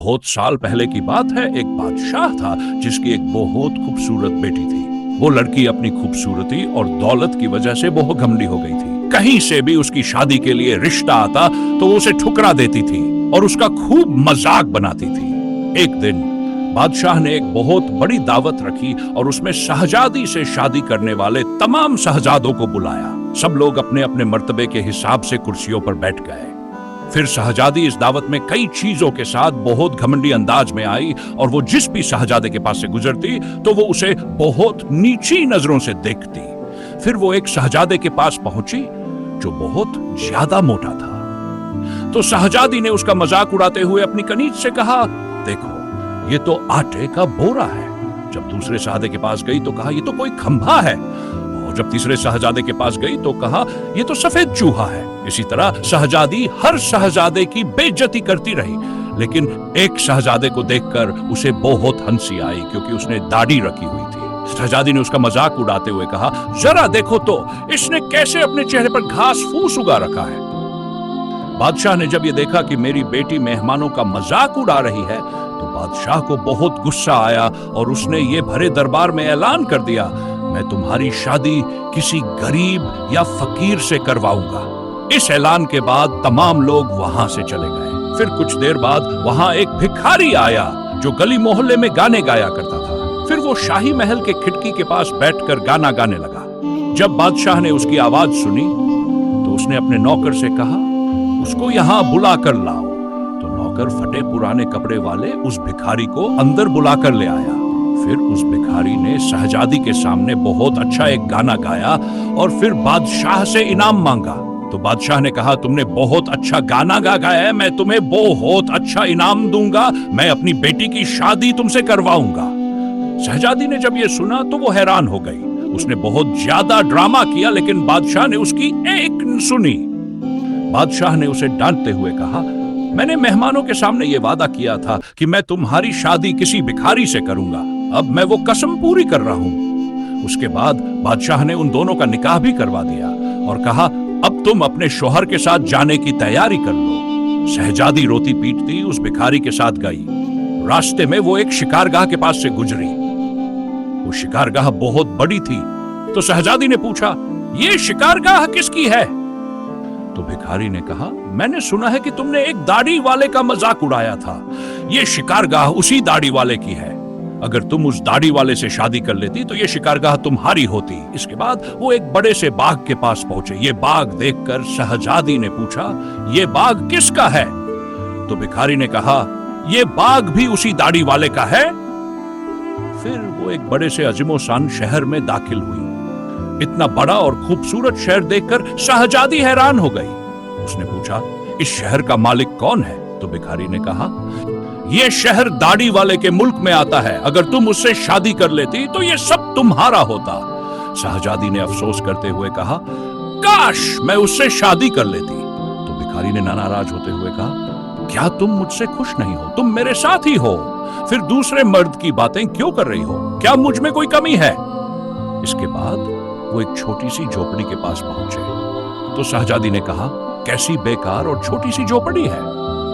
बहुत साल पहले की बात है। एक बादशाह था जिसकी एक बहुत खूबसूरत बेटी थी। वो लड़की अपनी खूबसूरती और दौलत की वजह से बहुत घमंडी हो गई थी। कहीं से भी उसकी शादी के लिए रिश्ता आता तो वो उसे ठुकरा देती थी और उसका खूब मजाक बनाती थी। एक दिन बादशाह ने एक बहुत बड़ी दावत रखी और उसमें शहजादी से शादी करने वाले तमाम शहजादों को बुलाया। सब लोग अपने अपने मर्तबे के हिसाब से कुर्सियों पर बैठ गए। फिर शहजादी इस दावत में कई चीजों के साथ बहुत घमंडी अंदाज में आई और वो जिस भी शहजादे के पास से गुजरती तो वो उसे बहुत नीची नजरों से देखती। फिर वो एक शहजादे के पास पहुंची जो बहुत ज्यादा मोटा था। तो शहजादी ने उसका मजाक उड़ाते हुए अपनी कनीज से कहा, देखो ये तो आटे का बोरा है। जब दूसरे शहजादे के पास गई तो कहा, ये तो कोई खंभा है। और जब तीसरे शहजादे के पास गई तो कहा, ये तो सफेद चूहा है। इसी तरह शहजादी हर शहजादे की बेइज्जती करती रही, लेकिन एक शहजादे को देखकर उसे बहुत हंसी आई क्योंकि उसने दाढ़ी रखी हुई थी। शहजादी ने उसका मजाक उड़ाते हुए कहा, जरा देखो तो इसने कैसे अपने चेहरे पर घास फूस उगा रखा है। बादशाह ने जब ये देखा कि मेरी बेटी मेहमानों का मजाक उड़ा रही है तो बादशाह को बहुत गुस्सा आया और उसने ये भरे दरबार में ऐलान कर दिया, मैं तुम्हारी शादी किसी गरीब या फकीर से करवाऊंगा। इस ऐलान के बाद तमाम लोग वहां से चले गए। फिर कुछ देर बाद वहां एक भिखारी आया जो गली मोहल्ले में गाने गाया करता था। फिर वो शाही महल के खिड़की के पास बैठकर गाना गाने लगा। जब बादशाह ने उसकी आवाज सुनी तो उसने अपने नौकर से कहा, उसको यहां बुला कर लाओ। तो नौकर फटे पुराने कपड़े वाले उस भिखारी को अंदर बुलाकर ले आया। फिर उस भिखारी ने शहजादी के सामने बहुत अच्छा एक गाना गाया और फिर बादशाह से इनाम मांगा। तो बादशाह ने कहा, तुमने बहुत अच्छा गाना गाया है, मैं तुम्हें बहुत अच्छा इनाम दूंगा। मैं अपनी बेटी की शादी तुमसे करवाऊंगा। शहजादी ने जब ये सुना तो वो हैरान हो गई। उसने बहुत ज्यादा ड्रामा किया लेकिन बादशाह ने उसकी एक सुनी। बादशाह ने उसे डांटते हुए कहा, मैंने मेहमानों के सामने ये वादा किया था कि मैं तुम्हारी शादी किसी भिखारी से करूंगा। अब मैं वो कसम पूरी कर रहा हूं। उसके बाद बादशाह ने उन दोनों का निकाह भी करवा दिया और कहा, अब तुम अपने शौहर के साथ जाने की तैयारी कर लो। शहजादी रोती पीटती उस भिखारी के साथ गई। रास्ते में वो एक शिकारगाह के पास से गुजरी। वो शिकारगाह बहुत बड़ी थी। तो शहजादी ने पूछा, ये शिकारगाह किसकी है? तो भिखारी ने कहा, मैंने सुना है कि तुमने एक दाढ़ी वाले का मजाक उड़ाया था। ये शिकारगाह उसी दाढ़ी वाले की है। अगर तुम उस दाढ़ी वाले से शादी कर लेती तो ये शिकारगाह तुम्हारी होती। इसके बाद वो एक बड़े से बाग के पास पहुंचे। ये बाग देखकर शहजादी ने पूछा, ये बाग किसका है? तो भिखारी ने कहा, ये बाग भी उसी दाढ़ी वाले का है। फिर वो एक बड़े से अजीमोशान शहर में दाखिल हुई। इतना बड़ा और खूबसूरत शहर देखकर शहजादी हैरान हो गई। उसने पूछा, इस शहर का मालिक कौन है? तो भिखारी ने कहा, यह शहर दाढ़ी वाले के मुल्क में आता है। अगर तुम उससे शादी कर लेती तो यह सब तुम्हारा होता। शहजादी ने अफसोस करते हुए कहा, काश मैं उससे शादी कर लेती। तो भिखारी ने नाराज होते हुए कहा, क्या तुम मुझसे खुश नहीं हो? तुम मेरे साथ ही हो, फिर दूसरे मर्द की बातें क्यों कर रही हो? क्या मुझ में कोई कमी है? इसके बाद वो एक छोटी सी झोपड़ी के पास पहुंचे। तो शहजादी ने कहा, कैसी बेकार और छोटी सी झोपड़ी है?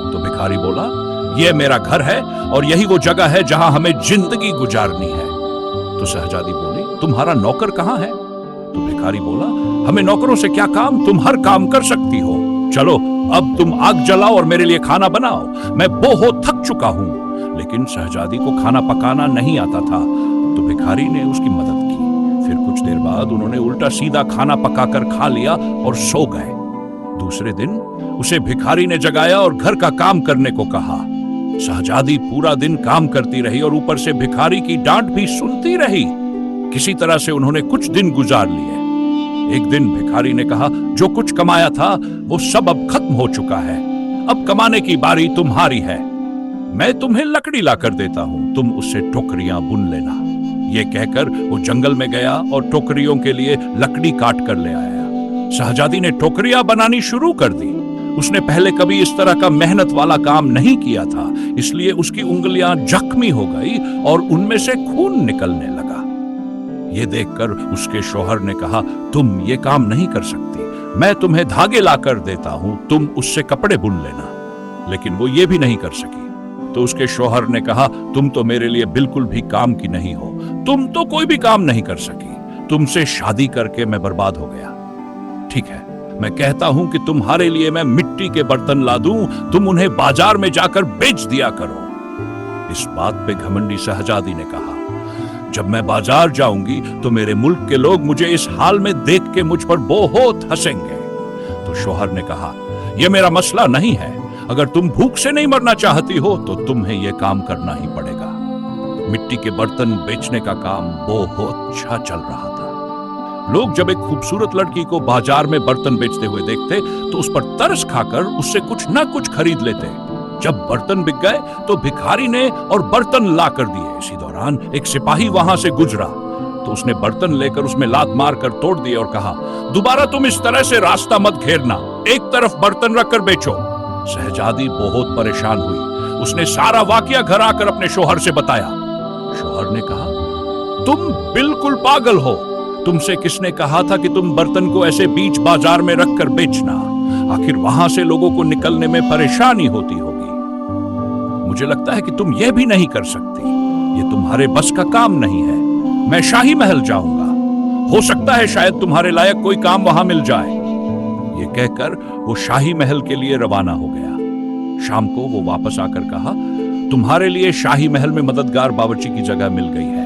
तो भिखारी बोला, यह मेरा घर है और यही वो जगह है जहां हमें जिंदगी गुजारनी है। तो शहजादी बोली, तुम्हारा नौकर कहां है? तो भिखारी बोला, हमें नौकरों से क्या काम, तुम हर काम कर सकती हो। चलो अब तुम आग जलाओ और मेरे लिए खाना बनाओ, मैं बहुत थक चुका हूं। लेकिन शहजादी को खाना पकाना नहीं आता था। तो भिखारी ने उसकी मदद की। फिर कुछ देर बाद उन्होंने उल्टा सीधा खाना पकाकर खा लिया और सो गए। दूसरे दिन उसे भिखारी ने जगाया और घर का काम करने को कहा। शहजादी पूरा दिन काम करती रही और ऊपर से भिखारी की डांट भी सुनती रही। किसी तरह से उन्होंने कुछ दिन गुजार लिए। एक दिन भिखारी ने कहा, जो कुछ कमाया था वो सब अब खत्म हो चुका है। अब कमाने की बारी तुम्हारी है। मैं तुम्हें लकड़ी लाकर देता हूं, तुम उससे टोकरियां बुन लेना। ये कहकर वो जंगल में गया और टोकरियों के लिए लकड़ी काट कर ले आया। शहजादी ने टोकरियां बनानी शुरू कर दी। उसने पहले कभी इस तरह का मेहनत वाला काम नहीं किया था, इसलिए उसकी उंगलियां जख्मी हो गई और उनमें से खून निकलने लगा। ये देखकर उसके शौहर ने कहा, तुम ये काम नहीं कर सकती, मैं तुम्हें धागे लाकर देता हूं, तुम उससे कपड़े बुन लेना। लेकिन वो ये भी नहीं कर सकी। तो उसके शौहर ने कहा, तुम तो मेरे लिए बिल्कुल भी काम की नहीं हो, तुम तो कोई भी काम नहीं कर सकी, तुमसे शादी करके मैं बर्बाद हो गया। ठीक है, मैं कहता हूं कि तुम्हारे लिए मैं मिट्टी के बर्तन ला दूं, तुम उन्हें बाजार में जाकर बेच दिया करो। इस बात पे घमंडी शहजादी ने कहा, जब मैं बाजार जाऊंगी तो मेरे मुल्क के लोग मुझे इस हाल में देख के मुझ पर बहुत हंसेंगे। तो शौहर ने कहा, यह मेरा मसला नहीं है, अगर तुम भूख से नहीं मरना चाहती हो तो तुम्हें यह काम करना ही पड़ेगा। मिट्टी के बर्तन बेचने का काम बहुत अच्छा चल रहा था। लोग जब एक खूबसूरत लड़की को बाजार में बर्तन बेचते हुए देखते तो उस पर तरस खाकर उससे कुछ ना कुछ खरीद लेते। जब बर्तन बिक गए तो भिखारी ने और बर्तन ला कर दिए। इसी दौरान एक सिपाही वहां से गुजरा तो उसने बर्तन लेकर उसमें लात मारकर तोड़ दिए और कहा, दोबारा तुम इस तरह से रास्ता मत घेरना, एक तरफ बर्तन रखकर बेचो। शहजादी बहुत परेशान हुई। उसने सारा वाकया घर आकर अपने शौहर से बताया। शौहर ने कहा, तुम बिल्कुल पागल हो, तुमसे किसने कहा था कि तुम बर्तन को ऐसे बीच बाजार में रखकर बेचना? आखिर वहां से लोगों को निकलने में परेशानी होती होगी। मुझे लगता है कि तुम यह भी नहीं कर सकती, ये तुम्हारे बस का काम नहीं है। मैं शाही महल जाऊंगा, हो सकता है शायद तुम्हारे लायक कोई काम वहां मिल जाए। ये कहकर वो शाही महल के लिए रवाना हो गया। शाम को वो वापस आकर कहा, तुम्हारे लिए शाही महल में मददगार बावर्ची की जगह मिल गई है,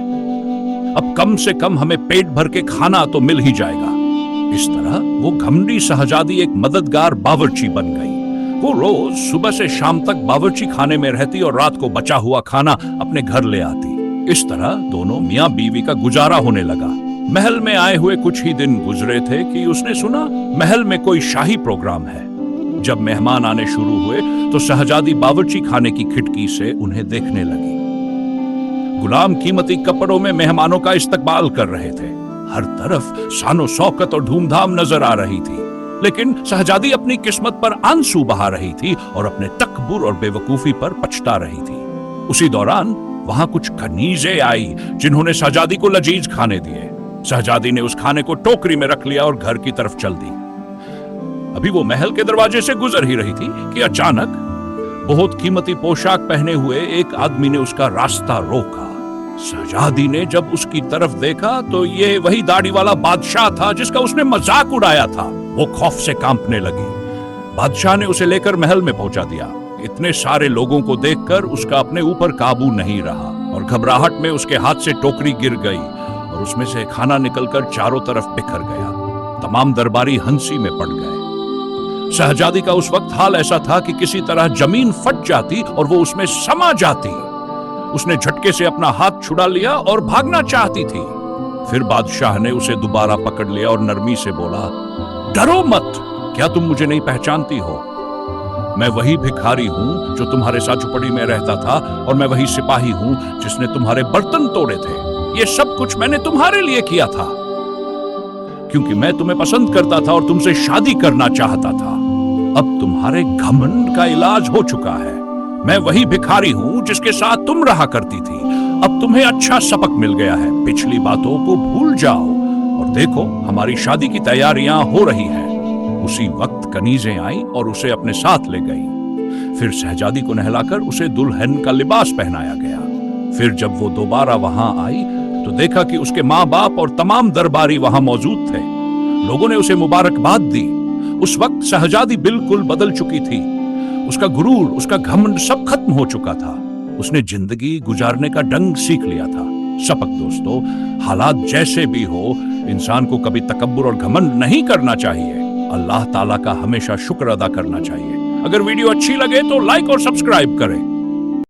अब कम से कम हमें पेट भर के खाना तो मिल ही जाएगा। इस तरह वो घमंडी शहजादी एक मददगार बावर्ची बन गई। वो रोज सुबह से शाम तक बावर्ची खाने में रहती और रात को बचा हुआ खाना अपने घर ले आती। इस तरह दोनों मियां बीवी का गुजारा होने लगा। महल में आए हुए कुछ ही दिन गुजरे थे कि उसने सुना महल में कोई शाही प्रोग्राम है। जब मेहमान आने शुरू हुए तो शहजादी बावर्ची खाने की खिड़की से उन्हें देखने लगी। गुलाम कीमती कपड़ों में मेहमानों का इस्तकबाल कर रहे थे। हर तरफ शानो शौकत और धूमधाम नजर आ रही थी, लेकिन शहजादी अपनी किस्मत पर आंसू बहा रही थी और अपने तकब्बुर और बेवकूफी पर पछता रही थी। उसी दौरान वहां कुछ कनीजें आई जिन्होंने शहजादी को लजीज खाने दिए। शहजादी ने उस खाने को टोकरी में रख लिया और घर की तरफ चल दी। अभी वो महल के दरवाजे से गुजर ही रही थी कि अचानक बहुत कीमती पोशाक पहने हुए एक आदमी ने उसका रास्ता रोका। शहजादी ने जब उसकी तरफ देखा तो ये वही दाढ़ी वाला बादशाह था जिसका उसने मजाक उड़ाया था। वो खौफ से कांपने लगी। बादशाह ने उसे लेकर महल में पहुंचा दिया। इतने सारे लोगों को देखकर उसका अपने ऊपर काबू नहीं रहा और घबराहट में उसके हाथ से टोकरी गिर गई और उसमें से खाना निकलकर चारों तरफ बिखर गया। तमाम दरबारी हंसी में पड़ गए। शहजादी का उस वक्त हाल ऐसा था कि किसी तरह जमीन फट जाती और वो उसमें समा जाती। उसने झटके से अपना हाथ छुड़ा लिया और भागना चाहती थी। फिर बादशाह ने उसे दोबारा पकड़ लिया और नरमी से बोला, डरो मत, क्या तुम मुझे नहीं पहचानती हो? मैं वही भिखारी हूं जो तुम्हारे साथ झुपड़ी में रहता था और मैं वही सिपाही हूं जिसने तुम्हारे बर्तन तोड़े थे। ये सब कुछ मैंने तुम्हारे लिए किया था क्योंकि मैं तुम्हें पसंद करता था और तुमसे शादी करना चाहता था। अब तुम्हारे घमंड का इलाज हो चुका है। मैं वही भिखारी हूं जिसके साथ तुम रहा करती थी। अब तुम्हें अच्छा सबक मिल गया है। पिछली बातों को भूल जाओ और देखो हमारी शादी की तैयारियां हो रही हैं। उसी वक्त कनीजें आई और उसे अपने साथ ले गई। फिर शहजादी को नहलाकर उसे दुल्हन का लिबास पहनाया गया। फिर जब वो दोबारा वहां आई तो देखा कि उसके माँ बाप और तमाम दरबारी वहां मौजूद थे। लोगों ने उसे मुबारकबाद दी। उस वक्त शहजादी बिल्कुल बदल चुकी थी। उसका गुरूर, उसका घमंड सब खत्म हो चुका था। उसने जिंदगी गुजारने का ढंग सीख लिया था। सबक दोस्तों, हालात जैसे भी हो, इंसान को कभी तकब्बुर और घमंड नहीं करना चाहिए। अल्लाह ताला का हमेशा शुक्र अदा करना चाहिए। अगर वीडियो अच्छी लगे तो लाइक और सब्सक्राइब करें।